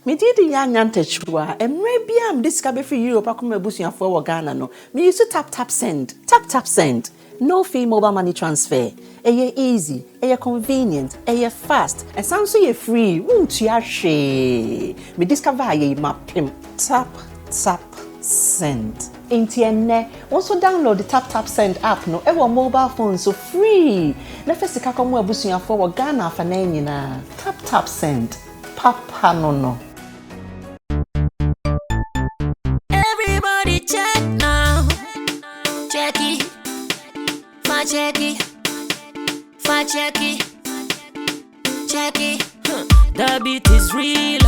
Me did young antechua, and maybe I'm discovered for Europe. I come a for Ghana. No, me used to tap send, tap send. No fee mobile money transfer. Eye easy, eye convenient, eye fast, and sounds so free. Won't you share? Me discover ye mapim. Tap send. Intienne, also download the tap send app no ever mobile phone so free. Na first ka komo abusuya for Ghana fa na nyina. Tap send. Papa no. Everybody check now. Check it. Check it. Check it. The beat is real.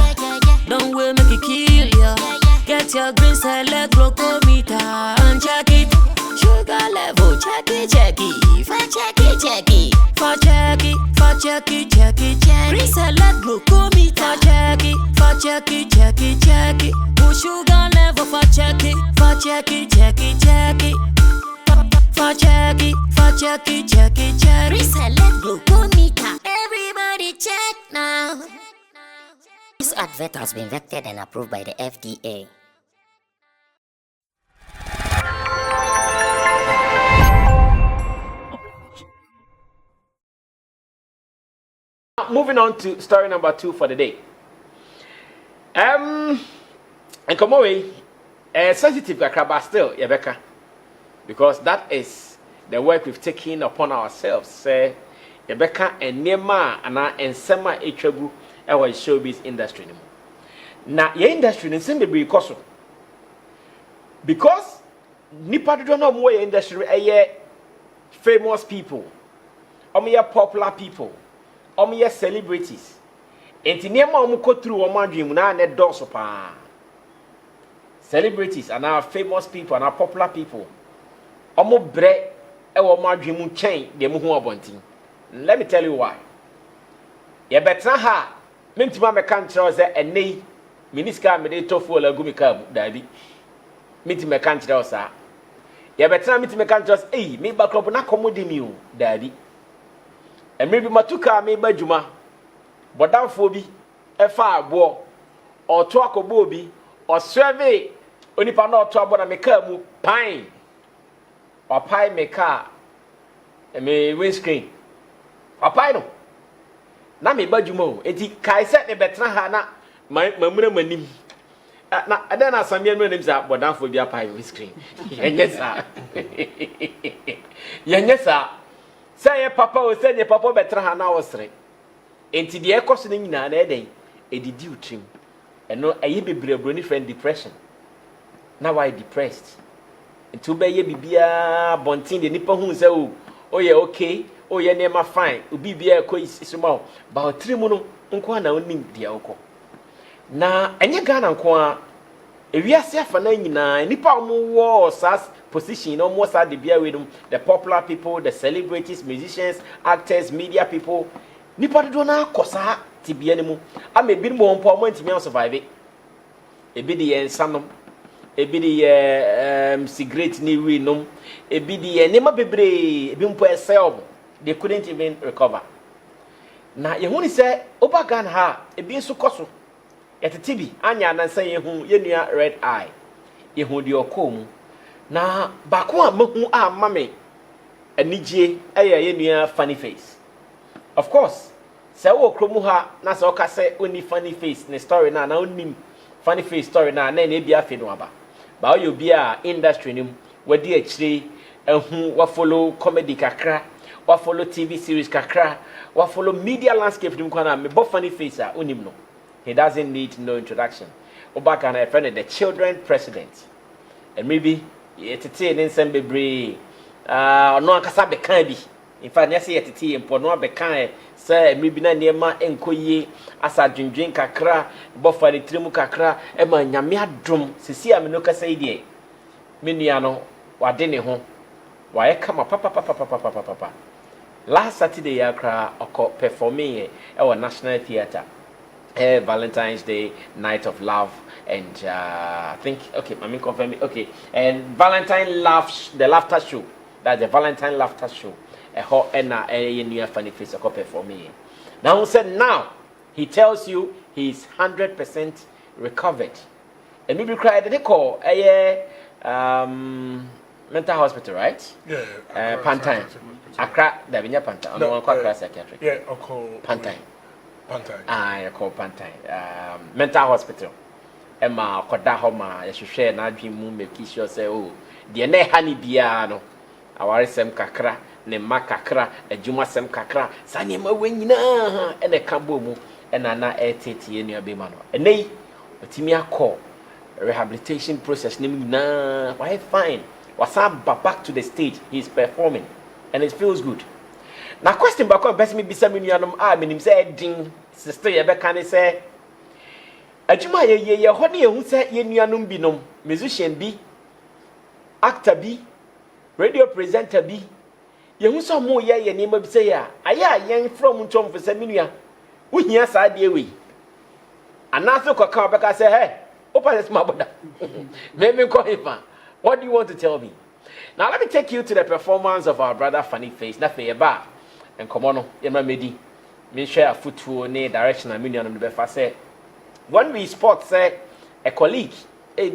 Don't wait, make it kill ya. Get your green select glucometer and check it. Sugar level, check it. Check it. Green select glucometer. Check it. Push sugar level for check it. Check it. Reselect glucometer. Everybody check now. This advert has been vetted and approved by the FDA. Moving on to story number 2 for the day. And come away, sensitive but still, Rebecca, because that is the work we've taken upon ourselves. Say, Rebecca and Nema and Sema Echebu, our showbiz industry. Now, your industry is simply because nipa don't know more industry, famous people, popular people. Omo celebrities. Enti niema omo ko through omo adwem na na doso pa. Celebrities and our famous people and our popular people. Omo bre e wo omo adwem chen de mu ho abontin. Let me tell you why. Ye betra ha mentima me kan kire say enei miniska me de tofu la gumi ka dabi. Mentima kan kire sa. Ye betra mentima kan kire me ba club na komodi mi o dabi. And maybe matuka me bajuma bodamfo bi efa abo or to akobo bi or survey onipa na oto abo na me ka mu pine or pie me car me windscreen or pine no na me bajuma o enti kai set me betra ha na mamuna manim na ada na samia no nim za bodamfo bi apai windscreen yenyesa say papa o say papa betra ha na wosre enti de ekoso na nyina na eden edidi utrim eno aye bebrebro ni friend depression na why depressed enti obeye bibia bontin de nipa hu say o ye okay o ye nema fine obi bia ekọ isuma ba otrim no nko na onim de ekọ na enye Ghana nko a ewiase afa na nyina nipa omo wo sas position almost at the beer with them, the popular people, the celebrities, musicians, actors, media people. Nipa do na kosa ti bia ne mu. A me bi mo mpo mo ntimi an survive. E bi de ensanom, e bi de cigarette ni we nom, e bi de nema bebre, e bi mpo esel. They couldn't even recover. Na ye hu ni say oba Ghana ha, e bi nso koso. Yetete bi anya nansa ye hu ye nua red eye. Ye hu de okom. Na bako a mahu a mame anije ye nua funny face. Of course, say wo kromu ha na say oka say oni funny face ne story na onim funny face story na na e bia fe no aba. Ba yo bia industry nim wadi akire ehu wa follow comedy kakra, wa follow TV series kakra, wa follow media landscape nim kwana me bo funny face a onim no. He doesn't need no introduction. Obaka na friend the children president. And maybe yetete ne nsem bebre no akasa bekan bi in fact yesi yetete empo no bekan say maybe na niema enkoye asa dwendwen kakra bofa ne trimu kakra e ma nyame adom sisi a me no kasa ide me nua no wade ne ho wa ye kama papa last Saturday ya kra oko performing e National Theatre Valentine's Day Night of Love. And I think, okay, I mean, confirm it. Okay, and Valentine Laughs, the laughter show. That's the Valentine laughter show. A hot and a new funny face a copy for me. Now he said, now he tells you he's 100% recovered. And maybe cried they call mental hospital, right? Yeah. Pantine. Accra, the Vinya Pantine. No, Accra psychiatric. Yeah, I call Pantine. Pantine. I call Pantine. Mental hospital. Emma Koda Homa, you should share na dream moon make sure say oh, the ne honey biano. Our sem kakra, ne makakra, a juma sem kakra, Sanyama wenina, and a cambomu, and ana etiti in your bimano. And nay, but Timia call rehabilitation process name na why fine. Wasam back to the stage, he's performing, and it feels good. Now, question back on best me be some million meaning say ding, sister, you can say. Ajuma ye honey, who said ye nuanum binom, musician be, actor be, radio presenter be. Ye who saw more ye name of say, I young from Tom for Seminia. We hear side ye we. And now so come back, I say, hey, open this mabada. Maybe call him. What do you want to tell me? Now let me take you to the performance of our brother Funny Face. Nothing about and come on, Yema Medi. Me share a footful near direction a million of the befa say. When we spot say a colleague, a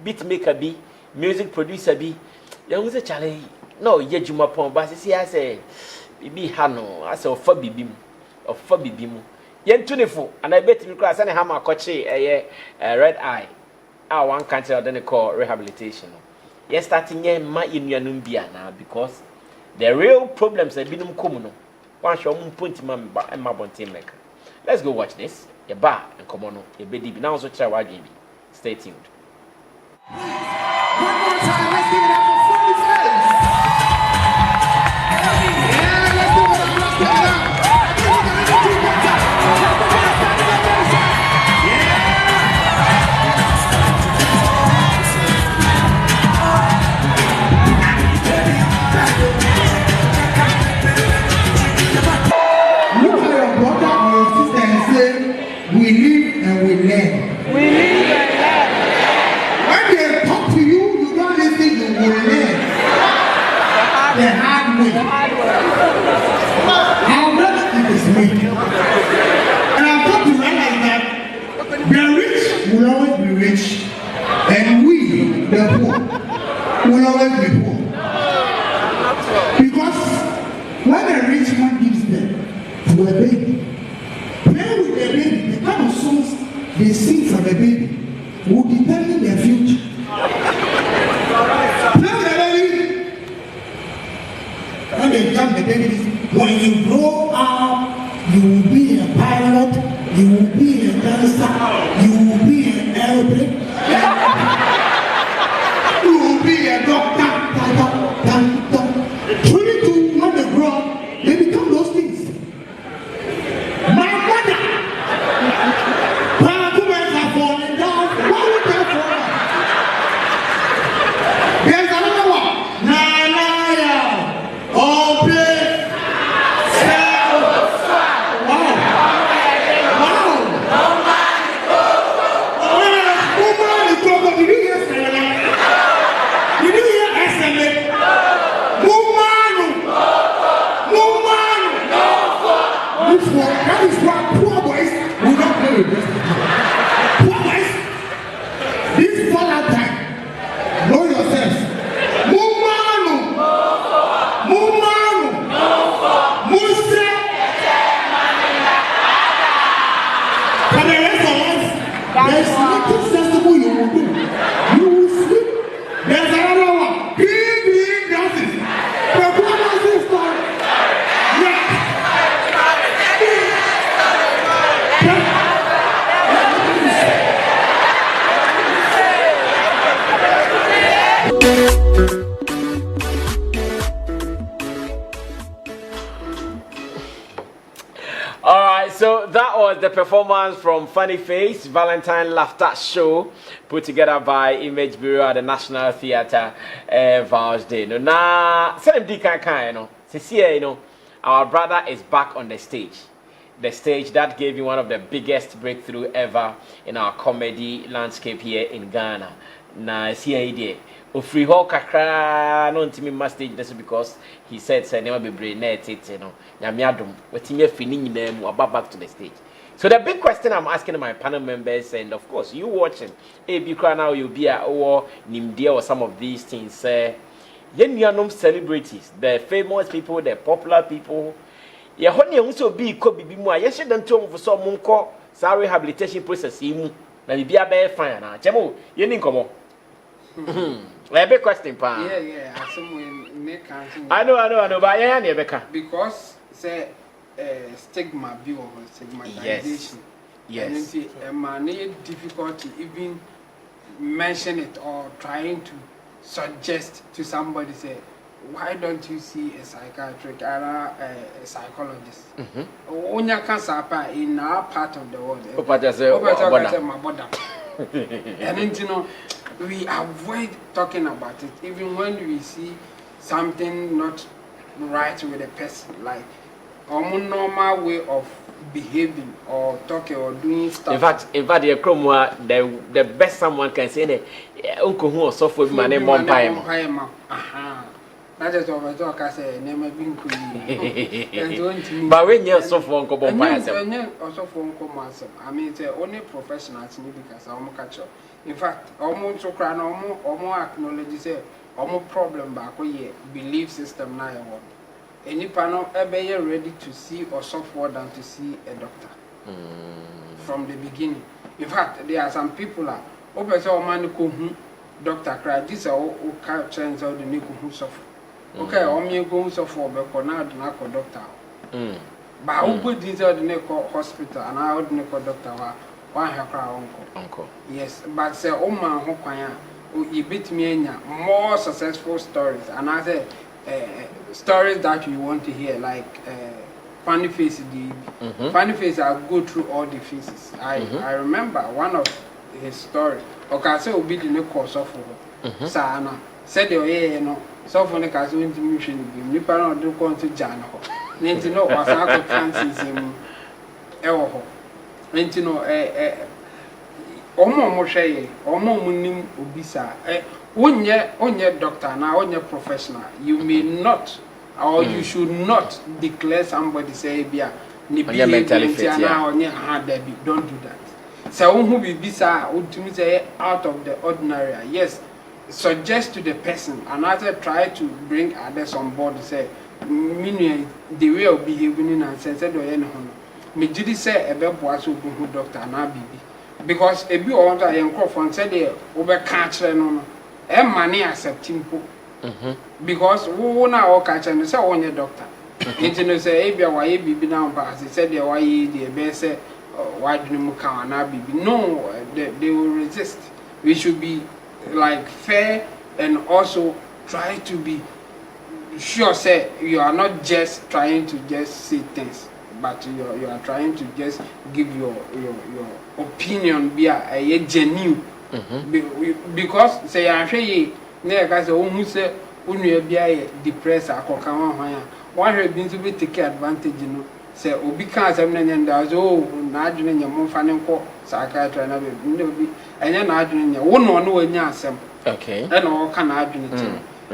beat maker be, music producer be, young say Charlie. No, ye juma pon, but see I say be hano, I say of bim, bim. Yen 24, and I bet you class any hammer coche a red eye. One country or then call rehabilitation. Yes, starting here, my in now because the real problems have been common. One show point and my bontin maker. Let's go watch this. A bar and come on, a baby. Now, so try what baby. Stay tuned. One more time, let's give it up for Funny Face. Yeah, let's do it up, let's get it up. We live and we learn. We live and learn. When they talk to you, you don't listen, you will learn. The hard way. Our brother is weak. And I've got to realize that the rich will always be rich. And we, the poor, will always be poor. Because when a rich man gives them to a baby, play with the baby, the kind of songs they sing for the baby will determine their future. Play with the baby. When they tell the baby, when you grow up, you will be a pilot, you will be a dancer, you will be an aeroplane, you will be a doctor. 22, when they grow up, they become those things. My mother, her women are falling down. Why would they fall down? There's another one. Naya, Ope, Sell. Wow. Did you hear SMA? Did you hear SMA? That is why poor boys will not play with this. Poor boys, this fallout time, know yourselves. Mumanu, Musa. For the rest of us, there's nothing sensible you will do. You will sleep. There's another one. Green glasses. The brothers is story. Alright, so that was the performance from Funny Face Valentine Laughter Show put together by Image Bureau at the National Theatre Vals Day. Now, our brother is back on the stage. The stage that gave you one of the biggest breakthrough ever in our comedy landscape here in Ghana. Now, see idea. Free Hawk kakra no ntimi ma stage this because he said say never be brain net it you know nyamiadom wetimi afini nyina mu aba back to the stage So the big question I'm asking my panel members, and of course you watching, if you can now you'll be or Nimdia or some of these things, Yenyanum celebrities, the famous people, the popular people. Ya honey also be could be more. Yes, you don't tell for some monko, sorry rehabilitation process. You na be a bear fine. Chemo, you didn't come on. A big question, pa. Yeah, I know, but yeah, never because say stigma view of stigmatization. Yes. And a man difficulty even mention it or trying to suggest to somebody say, why don't you see a psychiatric or a psychologist? Onya cancer in our part of the world. And you know, we avoid talking about it even when we see something not right with a person, like a normal way of behaving or talking or doing stuff. In fact, the best someone can say, Uncle who also for my name on time. That is what I talk. I say, never been cool. But when you're so for Uncle Bompire, also for Uncle Master, I mean, it's only professionals because I'm a catcher. In fact, almost so crying, almost acknowledge say, almost problem back where belief system now. Any panel ever ready to see or suffer than to see a doctor from the beginning. In fact, there are some people that open so man who doctor cry. This are all trends out the new who suffer. Okay, you go suffer, but now do not call doctor. But who put this out the neck hospital and I would not call doctor. One her cry uncle. Yes, but say, oh man, who can you beat me in more successful stories and I say. Stories that you want to hear, like Funny Face did. Funny Face, I go through all the faces. I remember one of his stories. Okay, I said, "Obi didn't call suffer." Sana said, "Oh yeah, you know, suffer the case when you mission him. You can't do come to Jana. Then you know what's happening Francis him. Ewo. Then you know, omo shey, omo munim obisa. Onye doctor now, onye professional, you may not or you should not declare somebody say bia ni mentally fit now don't do that. So who be bisa ultimately say out of the ordinary. Yes, suggest to the person and after try to bring others on board say meaning the way of behaving and say do yen hono. Me did say ebe boaso who doctor na bibi because ebi o want yen crofon say dey obe ka kire no money accepting po. Because who now all catch and say one doctor. You say Abia why bibi now pass. He said why the best say why do you come na bibi. No, they will resist. We should be like fair and also try to be sure say you are not just trying to just say things, but you are trying to just give your opinion be a genuine. Because say I say na ka say who say unu bia depressed akoka one have been to be take advantage no say obi kan asem na nyanda so na adwene nya mo fa ne nko psychiatrist na be obi enya na adwene nya wo no wanya asem okay and all can adwene ti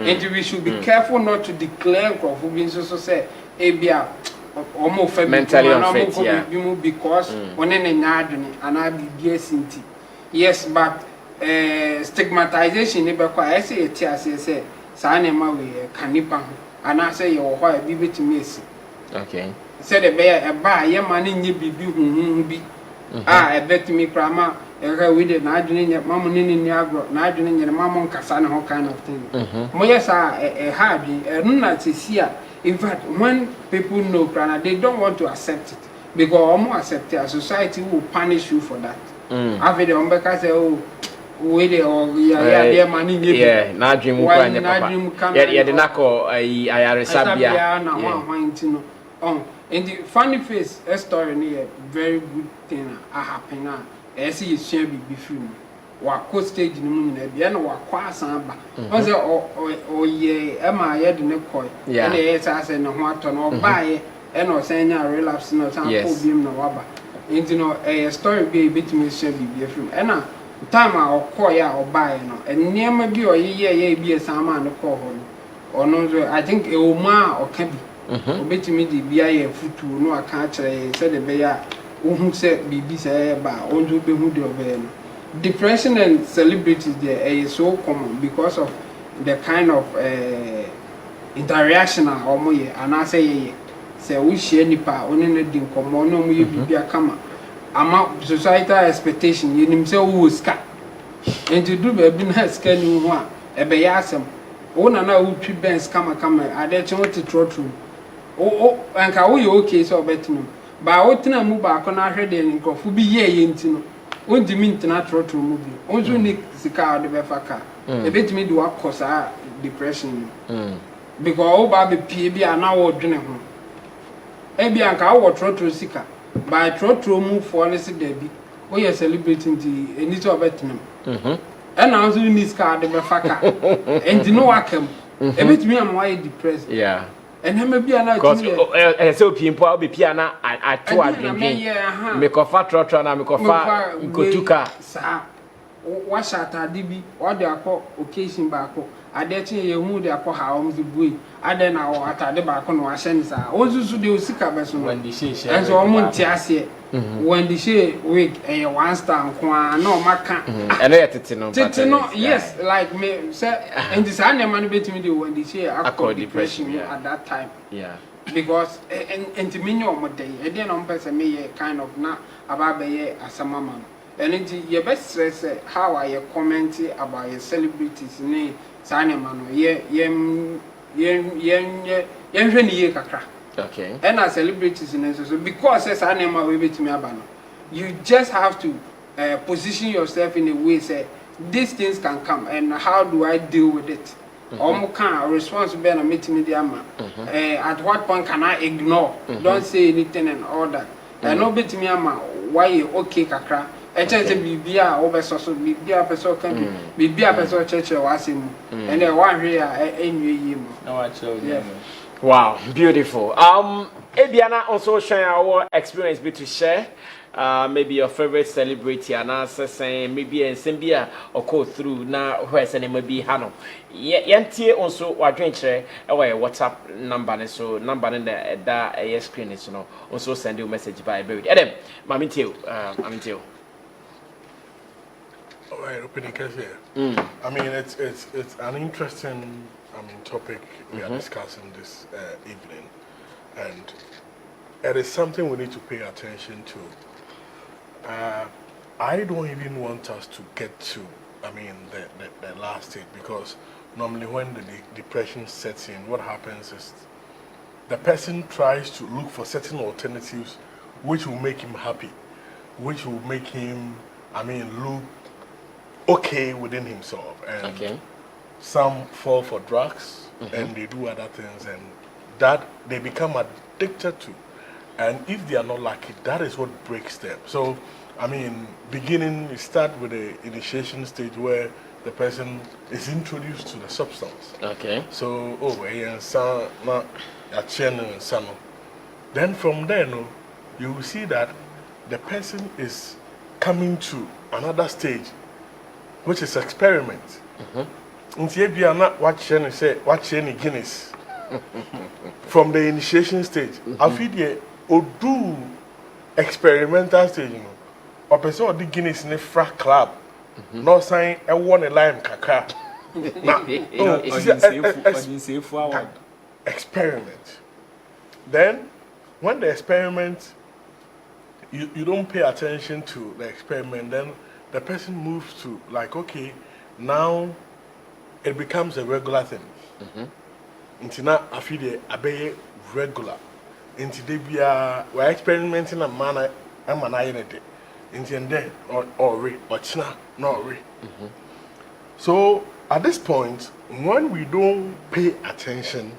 and we should be careful not to declare crop being so say e bia omo fa mentally unfit because one na nya adwene ana bibia sinti. Yes, but stigmatization never quite say it say Sanema we canipa and I say your why be to miss. Okay. Said a bear a bar, your money ye be be. I bet me grandma with the Nigerian mamma in Niagara, Nigerian and mamma Cassana, all kind of thing. Moyas are a hardly a not here. In fact, when people know Grana, they don't want to accept it because almost accept it. Society will punish you for that. After the Umbeka say, oh, wait, or yeah, money, yeah, not dream, yeah, the knuckle, I resabia now. Oh, and the funny face, a story near very good thing, I happen now. I see you share be film. What could stage in the moon, and the end of what samba. Was it oh, yeah, Emma, I had the coy, yeah, and the SS and what on or buy, and or saying a relapse, no time for being no rubber. And you know, a story be a bit me shall be a film. And time I or call ya or buy no, and near maybe or ye be a salmon call or no, I think a woman or cabby. Obey me the BIA foot to no, I can't say the bear who said BB say ba on to be who the depression and celebrities there is so common because of the kind of interaction or more and I say we share nipa only needing come on no you be a kama ama societal expectation you himself who ska and to do baby na ska ni ho a e be ya asem o na na wo twi bens kama ade che what to true o anka wo ye okay so betinu ba wo tena mu ba ko na hwede nkofo bi ye ntino o di mi ntena true mu bi o so ni sika de be fa ka e betimi di wakosa depression because o ba be pie bi ana wo dwene ho e bi anka wo true sika by true mu for ne se dabi o ye celebrating di eni to betinu and also ni sika de be fa ka and no wakam e betimi am why depressed yeah. And him be an because so people will be piana at 2 drinking. Make of fat trotron and make of fat gotuka. Sir, what shot I did be or the occasion back. I dare you move the house the boy. I then our at the back on our sense. Also, do sick of us when the she and so on. Tiasia when the she wig a 1 star no maca and yes, like me, sir, and this animal between me when the she I call depression at that time. Yeah, because and to me, no day, and then on person me kind of not about as a mama. And it's your best stress how are you commenting about your celebrities name. Sanimano, okay. And as celebrities in so because as animal we bet me abano, you just have to position yourself in a way say these things can come and how do I deal with it? Can responsible and meet me the ama. At what point can I ignore? Don't say anything and all that. And no bet me ama why you okay kakra. I tell you, be a over social, be a person can be a person church or him, and then one here, him. No, I told you. Wow, beautiful. Ebiana also share our experience to share. Maybe your favorite celebrity and answer saying maybe and Simbia or go through now where's any maybe Hano. Yantie also what drink share our WhatsApp number so number in the screen is also send you a message by buried. Adam, Mamintio. Right, opening case here. I mean, it's an interesting topic we are discussing this evening, and it is something we need to pay attention to. I don't even want us to get to, the last stage, because normally when the depression sets in, what happens is the person tries to look for certain alternatives which will make him happy, which will make him, look okay within himself, and some fall for drugs and they do other things, and that they become addicted to, and if they are not lucky, that is what breaks them. So beginning, you start with the initiation stage where the person is introduced to the substance. So then from there you will see that the person is coming to another stage, which is experiment. If you are not watching Guinness from the initiation stage, I feel the do experimental stage, or person or the Guinness in a frack club, no sign I want a lime kaka. Experiment. Then, when the experiment, you don't pay attention to the experiment, then the person moves to like, okay, now it becomes a regular thing. Until now, I feel the regular. Until they we're experimenting a manner, I'm an identity. Until then, or china, not re. So at this point, when we don't pay attention,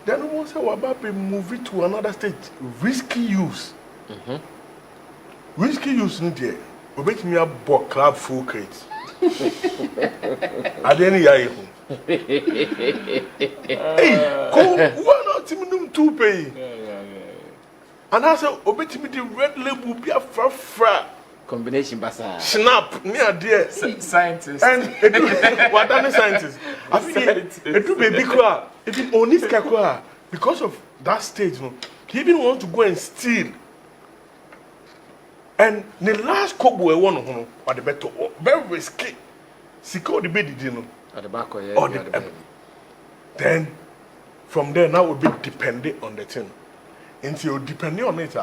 then we will say, well, about move it to another stage. Risky use. Risky use in there. We make me a book club full crate. At any year, hey, go one out to pay. And I said, obey me the red label be a fra combination basa. Snap near there. Scientist. And what are scientists? I think it will be big crowd. It is only crowd because of that stage. He even want to go and steal And the last couple we won on or the better very risky. Siko the baby didn't At the back of or the then from there now will be dependent on the thing. Until depending on it,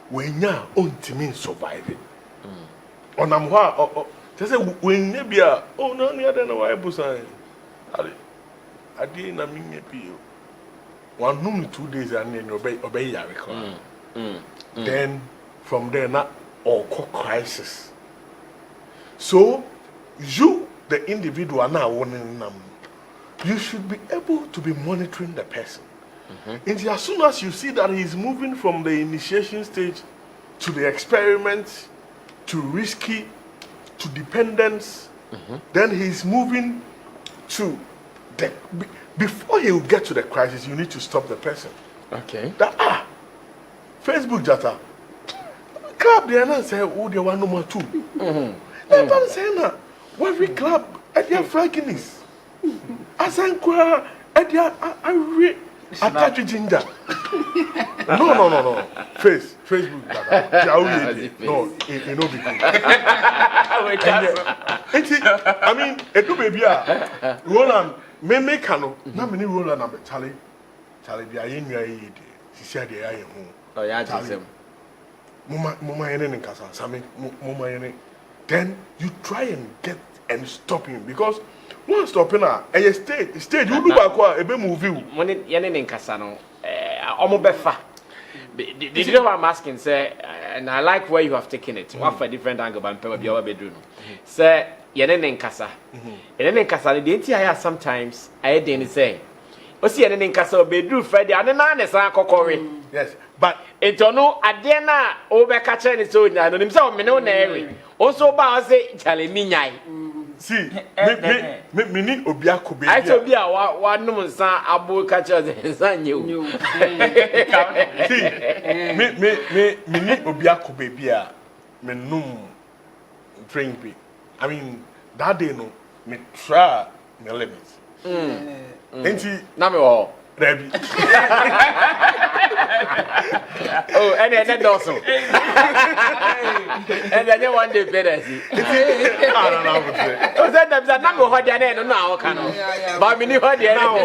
when you own team survive it. On am wa they say when you be oh no near than why busan. I didn't mean you. 1 room 2 days and then obey ya record. Then from there now all crisis. So you the individual now warning them. You should be able to be monitoring the person. And as soon as you see that he's moving from the initiation stage to the experiment to risky to dependence, then he's moving to the before he will get to the crisis, you need to stop the person. Okay. That Facebook data. Club the and say oh they want number 2. That's what I'm saying now. Every club at their frankness. As I go at their attach ginger. No. Facebook data. No, it no be good. I mean, it do baby Roland me cano. Na me ni Roland na Charlie dia yen nua yi de. Sisi ade ya yen ho. Oh yeah, Jisem. Mama yene nkasa sami mama yene. Then you try and get and stop him because once stopping a stage you do back a be move you. Money yene nkasa no omo befa. Did you know what I'm asking, sir? And I like where you have taken it. What for a different angle, but I'm be our bedroom. Sir, yene nkasa. Yene nkasa the entire sometimes I didn't say. O si yene nkasa bedroom Friday and na na san kokore. Yes, but into no ade na o be ka che ni so nya no nim say o me no na ewe. O so ba o say chale mi nyai. See, me need obiako baby. I told you one no san abo ka che san nyew. See, me need obiako baby me num drink be. I mean, that day no me try my limits. Enti na me ho. Rebi. Oh, and then also. And then one day better see. I don't know what to say. Oh, that number what they are no cano. But me ni what they are now.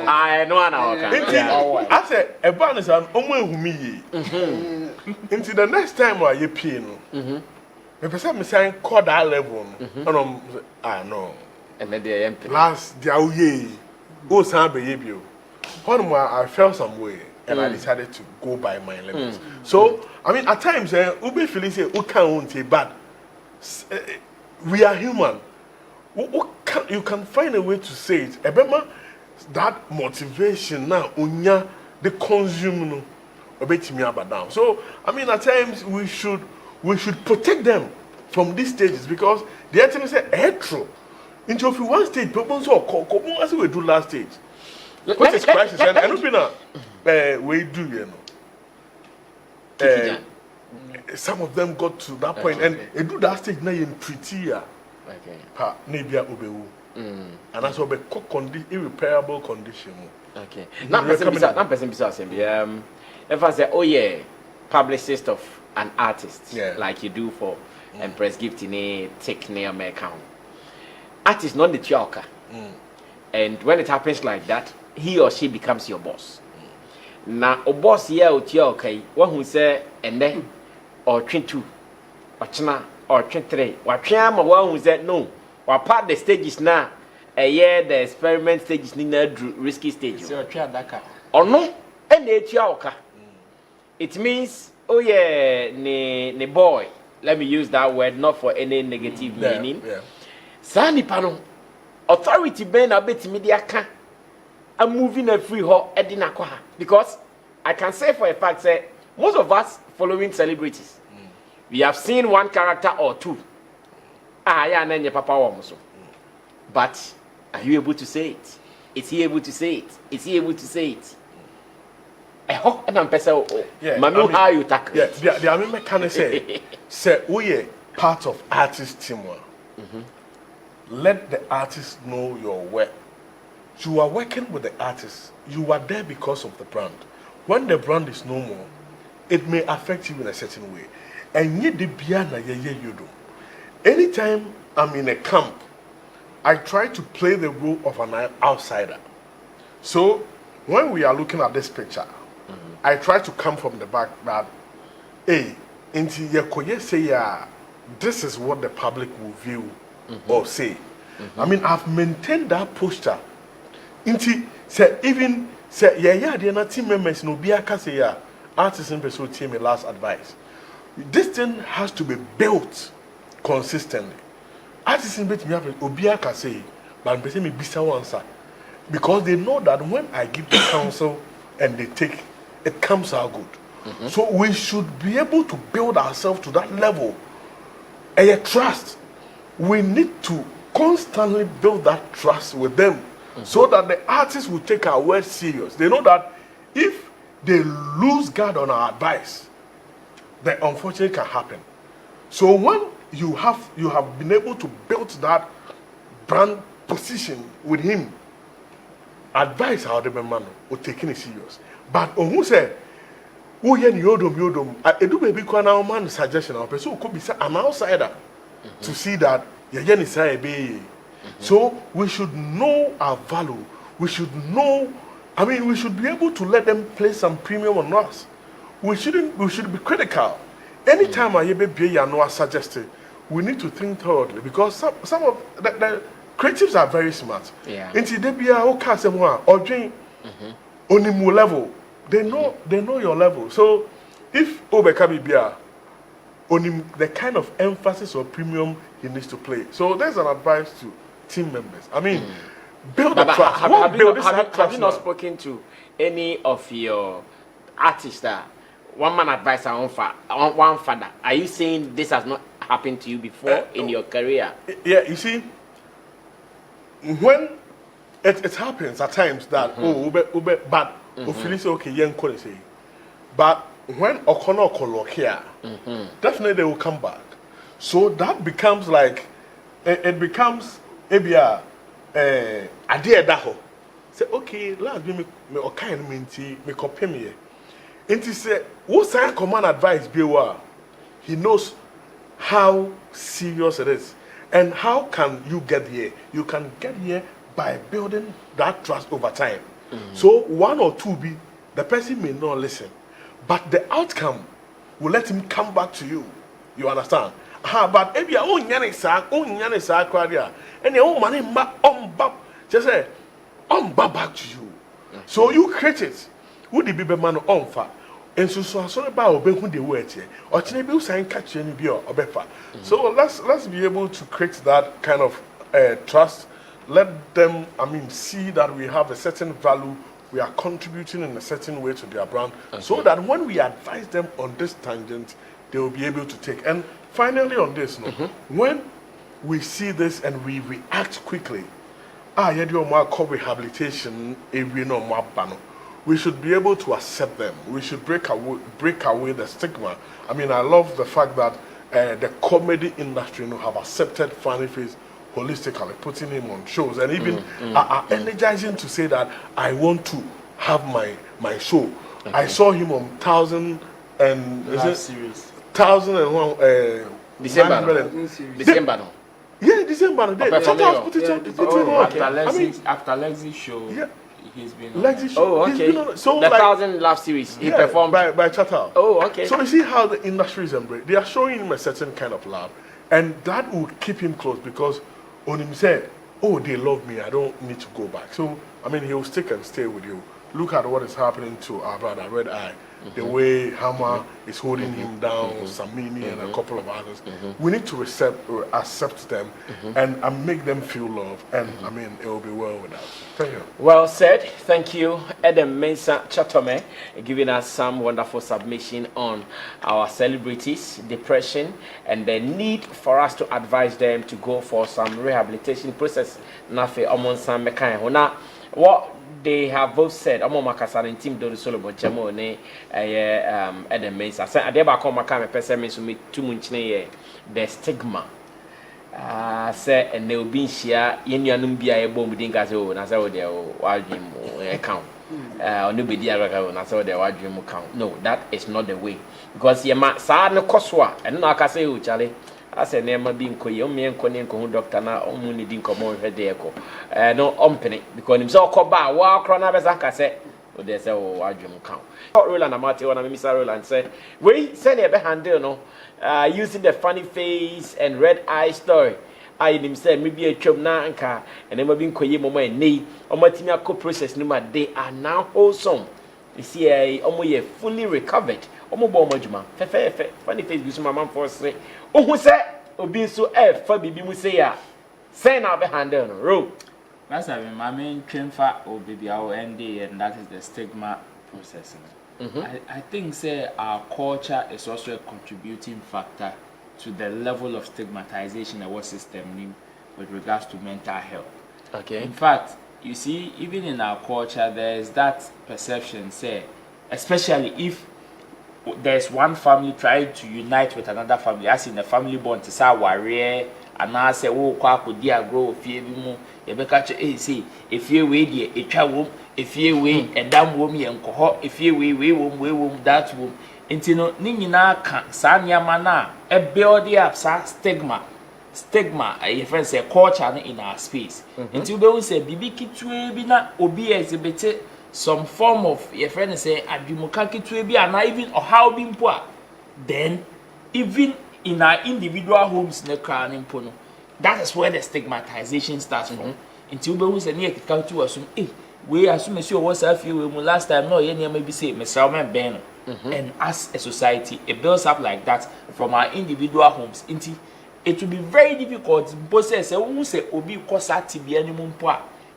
I know now. I said a ban is an omo Into the next time where you pay no. Me person me say call that level. I know. And then they empty. Last dia uye. Go san be yebio. One more I felt some way and I decided to go by my limits. So I mean at times ube feel say who can't say but we are human. You can find a way to say it. Ebema that motivation now unya the consume no obetimi abadam. So I mean at times we should protect them from these stages because the ultimate say true. Into if you one stage, people so come as we do last stage. What is crisis? And I don't we do you know. Some of them got to that point and they do that stage now in pretty okay. Pa nebia obewu. And that's what be irreparable condition. Okay. Now person besides him. If I say oh yeah, publicist of an artist like you do for Empress Gift in a take near my account. Artist not the tioka. And when it happens like that, he or she becomes your boss. Now a boss here or tioka, one who say and then or 22 or china or 23 or chama one who said no or part the stages now a year the experiment stage is in a risky stage. Or no any tioka. It means oh yeah ne boy. Let me use that word not for any negative meaning. Sani pano authority ben a bit media can I'm moving a free ho edina kwa because I can say for a fact say most of us following celebrities we have seen one character or two yeah nanye papa womuso but are you able to say it? Is he able to say it? Is he able to say it? I hope and I'm manu how you tackle it. The I mean can say we part of artist teamwork. Let the artist know your work. You are working with the artist. You are there because of the brand. When the brand is no more, it may affect you in a certain way. And yet the biana you do. Anytime I'm in a camp, I try to play the role of an outsider. So when we are looking at this picture, I try to come from the back that, hey, into your say, this is what the public will view or say. I mean, I've maintained that posture. Into say even say they're not team members no be aka say artists in person team me last advice. This thing has to be built consistently. Artists in between me obi aka say, but person me bisa answer because they know that when I give the counsel and they take, it comes out good. So we should be able to build ourselves to that level. A trust. We need to constantly build that trust with them so that the artists will take our words serious. They know that if they lose guard on our advice, the unfortunate can happen. So when you have been able to build that brand position with him, advice how the man will taking it serious. But who said, oh yeah, yodom, I do maybe now man suggestion or person who could be an outsider to see that so we should know our value. We should know, I mean, we should be able to let them place some premium on us. We should be critical. Anytime I hear suggested, we need to think thoroughly because some of the creatives are very smart. Yeah. Until they be or drink on level, they know your level. So if Obekabi Bia on the kind of emphasis or premium he needs to play. So there's an advice to team members. I mean, build a trust. Have you not spoken to any of your artists that one man advice on one father? Are you saying this has not happened to you before in your career? Yeah, you see, when it happens at times that but okay, but when Okono Kolokia, definitely they will come back. So that becomes like it becomes ebia idea daho. Say okay, last me okay me copy me. Inti say what sign command advice be wa. He knows how serious it is and how can you get here. You can get here by building that trust over time. So one or two be the person may not listen, but the outcome will let him come back to you. You understand? But if you own Yanisa Quadia, and your own money just say back to you. So you create it. Would it be man on far? And so about who they were here, or maybe sign catch any beer or better. So let's be able to create that kind of trust. Let them, I mean, see that we have a certain value. We are contributing in a certain way to their brand, so that when we advise them on this tangent, they will be able to take. And finally, on this, when we see this and we react quickly, rehabilitation, we should be able to accept them. We should break away the stigma. I mean, I love the fact that the comedy industry have accepted Funny Face holistically, putting him on shows, and even are energizing to say that I want to have my show. I saw him on 1,000 and series. 1,001 December. Yeah, December. After Lexi's show, yeah. He's been Lexi's show. Oh, okay. So the 1,000 Laugh series he performed by Chatal. Oh, okay. So you see how the industry is embraced. They are showing him a certain kind of love, and that will keep him close because on him said, oh, they love me, I don't need to go back. So, I mean, he'll stick and stay with you. Look at what is happening to our brother, Red Eye. The way Hammer is holding him down, Samini and a couple of others. We need to accept them and make them feel love. And, I mean, it will be well with us. Thank you. Well said. Thank you, Edem Mensah Chatome, giving us some wonderful submission on our celebrities, depression, and the need for us to advise them to go for some rehabilitation process. Nafe Omon Sam Mekai. Now, what they have both said, Omo Makasa and Team Dodo Solo Bochemo ne Edem Mensah. Say adeba ko makame pese me so me tu munchine the stigma. Say and they will be share yenuanum bia e bom din ka say o na say o de o wadwim account no be dia raka na say the wadwem count. No, that is not the way. Because ye ma sa ne koswa and no aka say o chale ase na ma bi nkoyi o me nko ne nko doctor na o mu ni di nkomo hwe de eko no ompene because nim say okoba wa akro na be sa ka say o de say o wadwem count. Roland Amate one na Mr. Roland say we say na be handle no using the funny face and red eye story. I him say maybe a chop na anka and then maybe nkoyi momo eni o matimi akọ process no ma they are now wholesome. You see omo ye fully recovered. Omo bo omo djuma fe funny face bi so mama for say ohun say obi so fa bibi mu say ya say na be handle no ro. That's I mean my main train for or baby our ND and that is the stigma processing. I think say our culture is also a contributing factor to the level of stigmatization in our system with regards to mental health. Okay. In fact, you see, even in our culture, there is that perception, say, especially if there's one family trying to unite with another family, as in the family bond, to say warrior, and I say, oh, kwaku dia grow, if you mu, you be catch say, if you wait, a child, if you wait, and damn woman, and cohort, if you wait, that womb. Intino ni nyina ka sa nyama na e build up sa stigma a friend say culture in our space. Until we say bibi kitwe bi na obi exhibit some form of your friend say adwumuka kitwe bi and even or how bi mpo a then even in our individual homes na kra ni mpo no that is where the stigmatization starts from. Until we say near ka tu asum we assume say o say afie we mu last time no ye nyama bi say mesra men ben. And as a society, it builds up like that from our individual homes. It will be very difficult.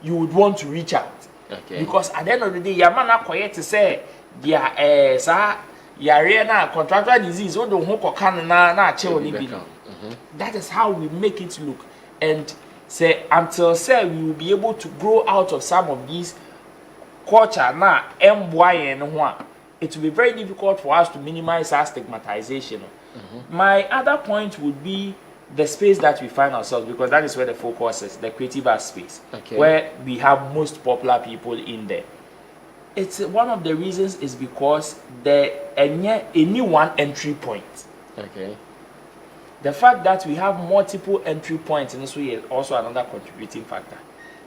You would want to reach out. Okay. Because at the end of the day, your man are quiet to say, contractual disease, that is how we make it look. And say until we will be able to grow out of some of these culture now, it will be very difficult for us to minimize our stigmatization. My other point would be the space that we find ourselves, because that is where the focus is, the creative art space, where we have most popular people in there. It's one of the reasons is because there any one entry point. Okay. The fact that we have multiple entry points in this way is also another contributing factor.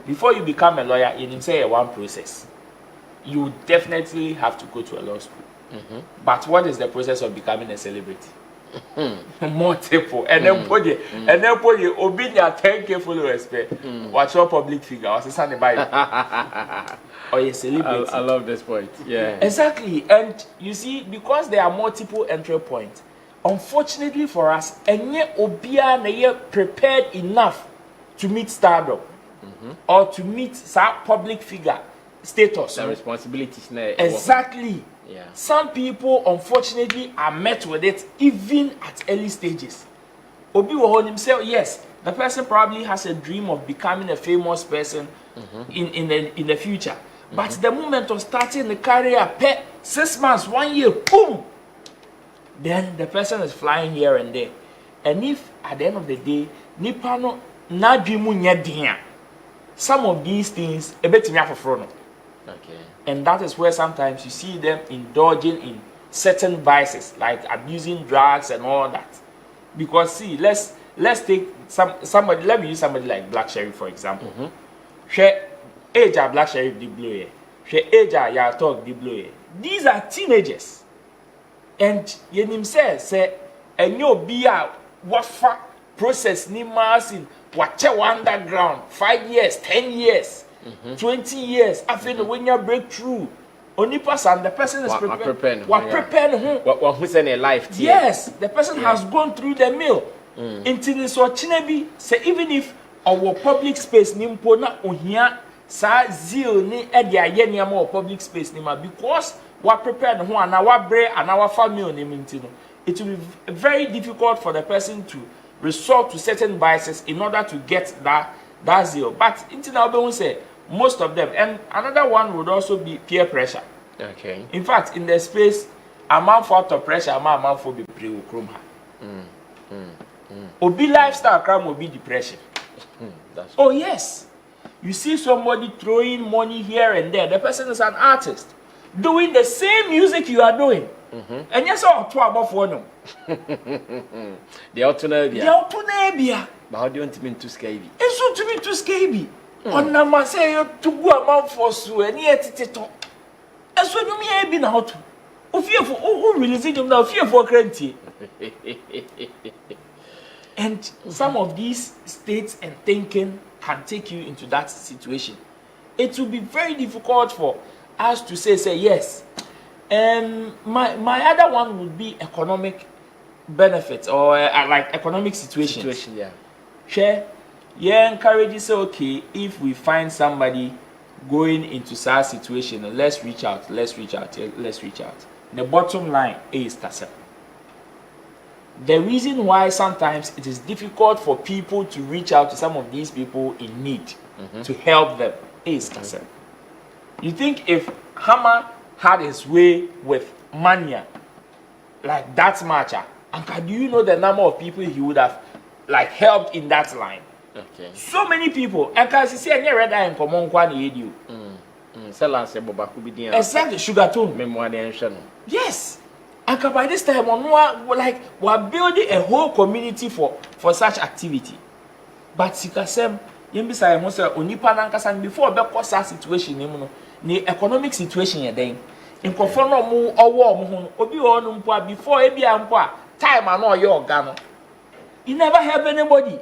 Before you become a lawyer, you didn't say one process. You definitely have to go to a law school. But what is the process of becoming a celebrity? Multiple. And then put you obedient 10K followers. What's your public figure? What's the Sunday Bible? Or a celebrity. I love this point. Yeah. Exactly. And you see, because there are multiple entry points, unfortunately for us, and yet obia na prepared enough to meet stardom or to meet some public figure status. The responsibilities. Exactly. Yeah. Some people, unfortunately, are met with it even at early stages. Obi will himself, yes, the person probably has a dream of becoming a famous person in the future. But the moment of starting the career, 6 months, 1 year, boom, then the person is flying here and there. And if at the end of the day, Nipano na dreamu nya some of these things a bit for okay. And that is where sometimes you see them indulging in certain vices like abusing drugs and all that. Because see, let's take somebody. Let me use somebody like Black Sheriff for example. She age of Black Sheriff the blue. She age of ya talk the blue. These are teenagers, and yenim say enyo biya wafa process ni masin wache underground 5 years, 10 years. 20 years after when you break through, only person the person is prepared. Who's in a life? Yes, the person has gone through the mill. Until so chinebi say even if our public space nimpo na ohia sa zeal ni e dia ye niam our public space nima because we prepared ho and our bre and our family nimintino. It will be very difficult for the person to resort to certain vices in order to get that zeal. But until now we say most of them, and another one would also be peer pressure. Okay. In fact, in the space, amount for pressure, amount for be pre-chroma. Obi lifestyle crime will be depression. Oh yes, You see somebody throwing money here and there. The person is an artist doing the same music you are doing. And yes, all two above for them. The autonomy. The autonomy. But how do you want to mean to scabby? It's so to be too scabby. On the say to go amount for so and yet it. And so you may be now to. Oh, fearful, oh, releasing them now, fear for cranty. And some of these states and thinking can take you into that situation. It will be very difficult for us to say yes. My other one would be economic benefits or like economic situations. Yeah. Share. Yeah, encourage you say okay, if we find somebody going into such situation, let's reach out. The bottom line is that the reason why sometimes it is difficult for people to reach out to some of these people in need to help them is that you think if Hammer had his way with Mania like that much, and do you know the number of people he would have like helped in that line? Okay. So many people. And can see any red eye in common quantity you. Exactly, sugar tone. Yes. And by this time, we're building a whole community for such activity. But Sikasem, Yembisa Mosa, Unipa Nankasan before the cost situation, the economic situation, then in conform or war, Obi on before Ebia time and all your gun. You never help anybody.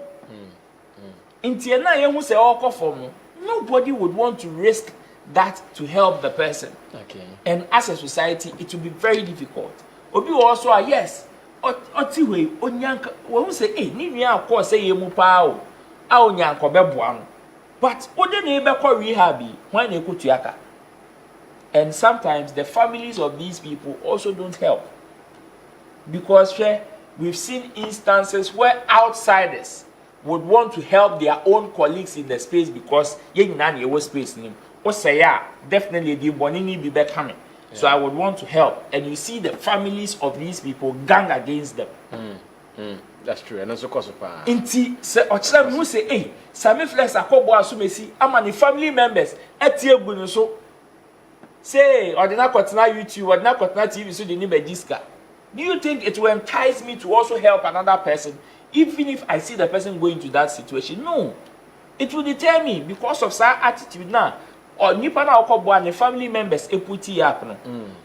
In Tiana, you say all for nobody would want to risk that to help the person. Okay. And as a society, it will be very difficult. Obi also yes. Otiwe onyanka we say ni nua akọ say yemu pa o. A onyanko beboa no. But ode na ebe kwa rehab when na ekotuaka. And sometimes the families of these people also don't help. Because we've seen instances where outsiders would want to help their own colleagues in the space because yen na na space nim. O say definitely the bonini be coming. So I would want to help, and you see the families of these people gang against them. That's true, and also cause of Inti se ochira mu say, "Hey, Sami Flex akobo asumesi, ama ni family members etie gu so say ordinary kotena YouTube, ordinary kotena TV so they need a disc. Do you think it will entice me to also help another person, even if I see the person going to that situation? No, it will deter me because of that attitude now. Or nipa na okobo and the family members equity up.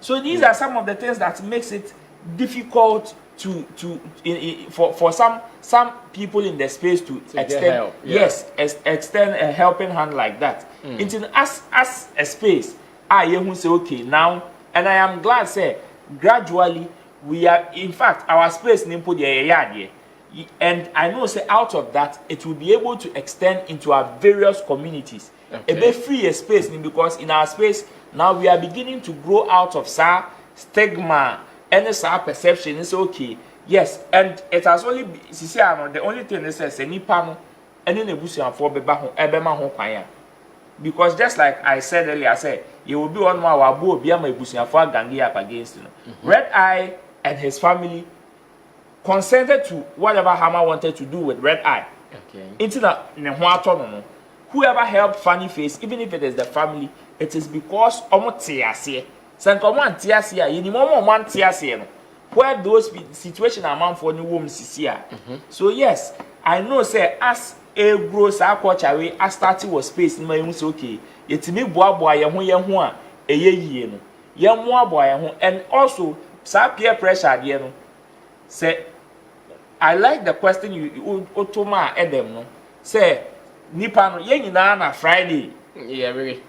So these are some of the things that makes it difficult for some people in the space to extend help. Extend a helping hand like that. It's in as a space. I who say okay now, and I am glad say gradually we are in fact our space nimpo the and I know say out of that it will be able to extend into our various communities. A bit free space because in our space now we are beginning to grow out of stigma and perception is okay. Yes, and it has only the only thing is says any panel and in a bush and for Ebema home. Because just like I said earlier, I said you will be on my wabo be my bush and for gangi up against Red Eye and his family consented to whatever Hammer wanted to do with Red Eye. Okay. Into the whoever helped Funny Face, even if it is the family, it is because omotiase. Sankoman tiase, you know man tiase. Where those situations are man for new women So yes, I know say as a gross aquachawe as starting was space in my own okay. Yet me boy ye a ye no. Young boy and also peer pressure no. Say I like the question you Otoma Edem no. Say nipa no yen nyina na Friday very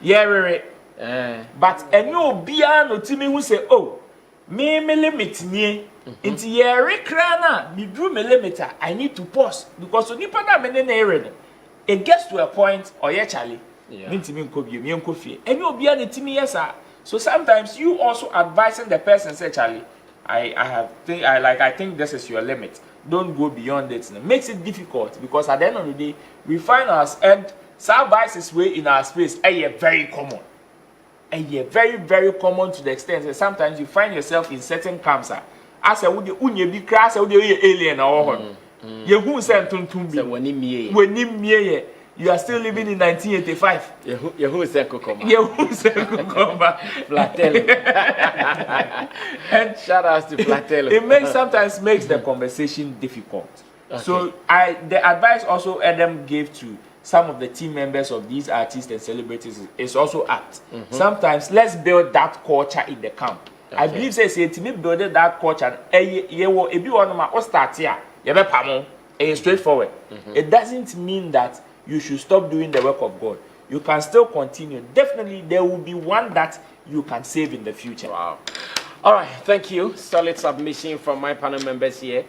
but enyo bia no timi hu say oh me limit nie nti yere kra na me do me limit I need to pause because nipa na me na ere no it gets to a point oye chale me ntimi nkobie me nkofie enyo bia na timi yesa so sometimes you also advising the person say chale I think this is your limit. Don't go beyond it. It makes it difficult because at the end of the day, we find ourselves and some vices way in our space very common. Very, very common to the extent that sometimes you find yourself in certain camps. As a would you be crass or the alien or you who sent to be when you are still living in 1985. Yahoo said cucumber. Yahoo said cucumber. Flatello. And shout out to Flatello. It sometimes makes the conversation difficult. Okay. So the advice also Adam gave to some of the team members of these artists and celebrities is also apt. Sometimes let's build that culture in the camp. Okay. I believe say to me build that culture. It's straightforward. It doesn't mean that you should stop doing the work of God. You can still continue. Definitely, there will be one that you can save in the future. Wow. All right, thank you. Solid submission from my panel members here.